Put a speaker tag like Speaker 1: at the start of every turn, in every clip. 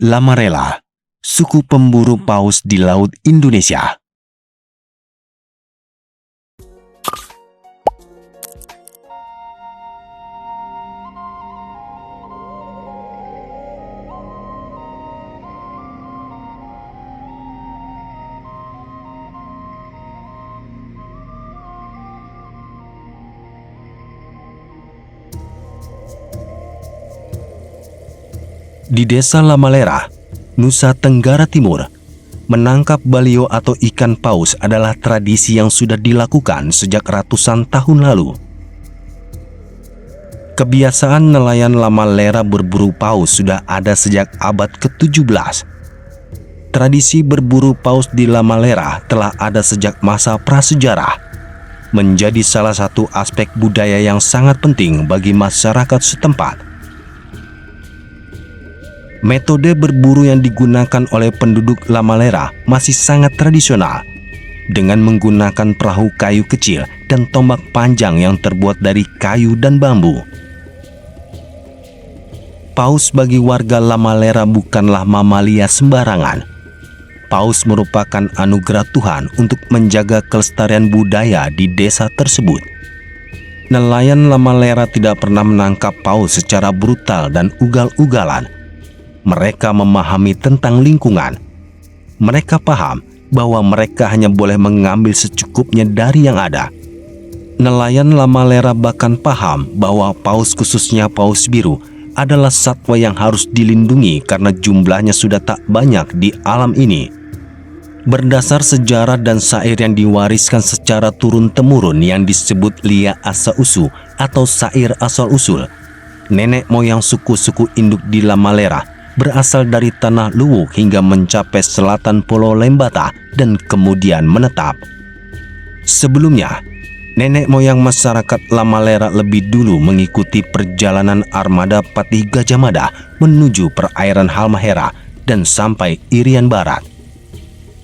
Speaker 1: Lamarela, suku pemburu paus di Laut Indonesia. Di Desa Lamalera, Nusa Tenggara Timur, menangkap balio atau ikan paus adalah tradisi yang sudah dilakukan sejak ratusan tahun lalu. Kebiasaan nelayan Lamalera berburu paus sudah ada sejak abad ke-17. Tradisi berburu paus di Lamalera telah ada sejak masa prasejarah, menjadi salah satu aspek budaya yang sangat penting bagi masyarakat setempat. Metode berburu yang digunakan oleh penduduk Lamalera masih sangat tradisional, dengan menggunakan perahu kayu kecil dan tombak panjang yang terbuat dari kayu dan bambu. Paus bagi warga Lamalera bukanlah mamalia sembarangan. Paus merupakan anugerah Tuhan untuk menjaga kelestarian budaya di desa tersebut. Nelayan Lamalera tidak pernah menangkap paus secara brutal dan ugal-ugalan. Mereka memahami tentang lingkungan. Mereka paham bahwa mereka hanya boleh mengambil secukupnya dari yang ada. Nelayan Lamalera bahkan paham bahwa paus, khususnya paus biru, adalah satwa yang harus dilindungi karena jumlahnya sudah tak banyak di alam ini. Berdasar sejarah dan syair yang diwariskan secara turun-temurun yang disebut Lia Asa-Usu atau syair asal-usul, nenek moyang suku-suku induk di Lamalera berasal dari tanah Luwuk hingga mencapai selatan Pulau Lembata dan kemudian menetap. Sebelumnya, nenek moyang masyarakat Lamalera lebih dulu mengikuti perjalanan armada Patih Gajah Mada menuju perairan Halmahera dan sampai Irian Barat.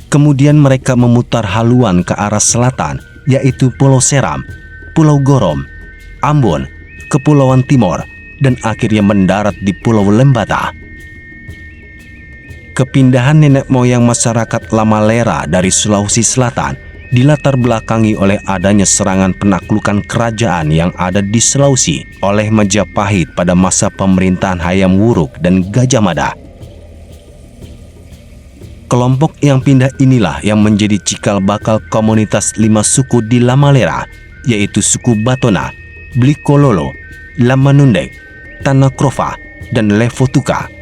Speaker 1: Kemudian mereka memutar haluan ke arah selatan, yaitu Pulau Seram, Pulau Gorom, Ambon, Kepulauan Timor, dan akhirnya mendarat di Pulau Lembata. Kepindahan nenek moyang masyarakat Lamalera dari Sulawesi Selatan dilatar belakangi oleh adanya serangan penaklukan kerajaan yang ada di Sulawesi oleh Majapahit pada masa pemerintahan Hayam Wuruk dan Gajah Mada. Kelompok yang pindah inilah yang menjadi cikal bakal komunitas 5 suku di Lamalera, yaitu suku Batona, Blikololo, Lamanundek, Tanakrova, dan Levotuka.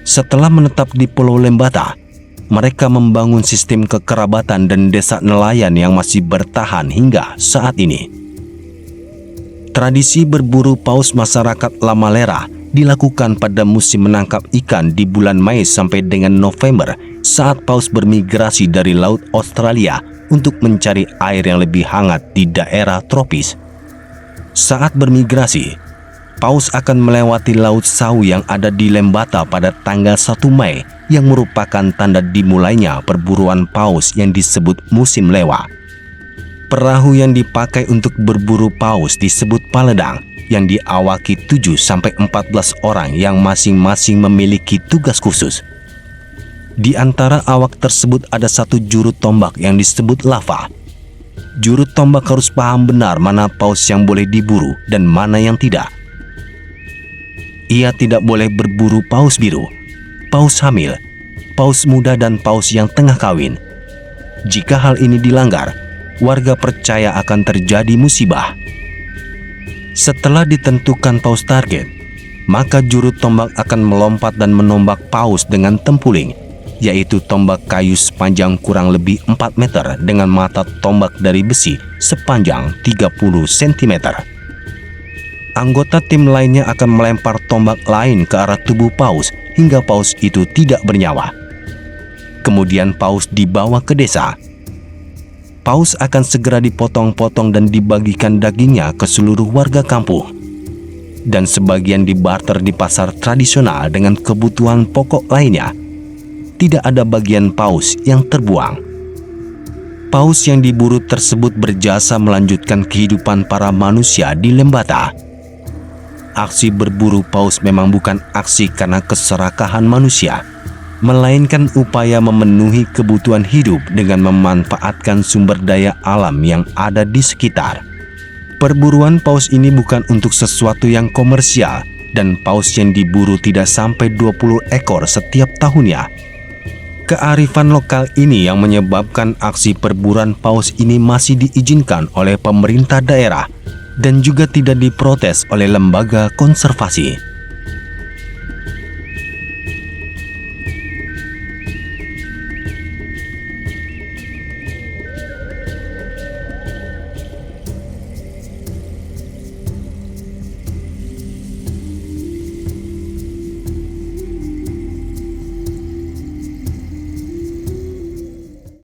Speaker 1: Setelah menetap di Pulau Lembata, mereka membangun sistem kekerabatan dan desa nelayan yang masih bertahan hingga saat ini. Tradisi berburu paus masyarakat Lamalera dilakukan pada musim menangkap ikan di bulan Mei sampai dengan November saat paus bermigrasi dari Laut Australia untuk mencari air yang lebih hangat di daerah tropis. Saat bermigrasi, paus akan melewati Laut Sawu yang ada di Lembata pada tanggal 1 Mei yang merupakan tanda dimulainya perburuan paus yang disebut musim lewa. Perahu yang dipakai untuk berburu paus disebut paledang yang diawaki 7-14 orang yang masing-masing memiliki tugas khusus. Di antara awak tersebut ada satu juru tombak yang disebut lava. Juru tombak harus paham benar mana paus yang boleh diburu dan mana yang tidak. Ia tidak boleh berburu paus biru, paus hamil, paus muda, dan paus yang tengah kawin. Jika hal ini dilanggar, warga percaya akan terjadi musibah. Setelah ditentukan paus target, maka juru tombak akan melompat dan menombak paus dengan tempuling, yaitu tombak kayu sepanjang kurang lebih 4 meter dengan mata tombak dari besi sepanjang 30 cm. Anggota tim lainnya akan melempar tombak lain ke arah tubuh paus hingga paus itu tidak bernyawa. Kemudian paus dibawa ke desa. Paus akan segera dipotong-potong dan dibagikan dagingnya ke seluruh warga kampung. Dan sebagian dibarter di pasar tradisional dengan kebutuhan pokok lainnya. Tidak ada bagian paus yang terbuang. Paus yang diburu tersebut berjasa melanjutkan kehidupan para manusia di Lembata. aksi berburu paus memang bukan aksi karena keserakahan manusia, melainkan upaya memenuhi kebutuhan hidup dengan memanfaatkan sumber daya alam yang ada di sekitar. Perburuan paus ini bukan untuk sesuatu yang komersial, dan paus yang diburu tidak sampai 20 ekor setiap tahunnya. Kearifan lokal ini yang menyebabkan aksi perburuan paus ini masih diizinkan oleh pemerintah daerah dan juga tidak diprotes oleh lembaga konservasi.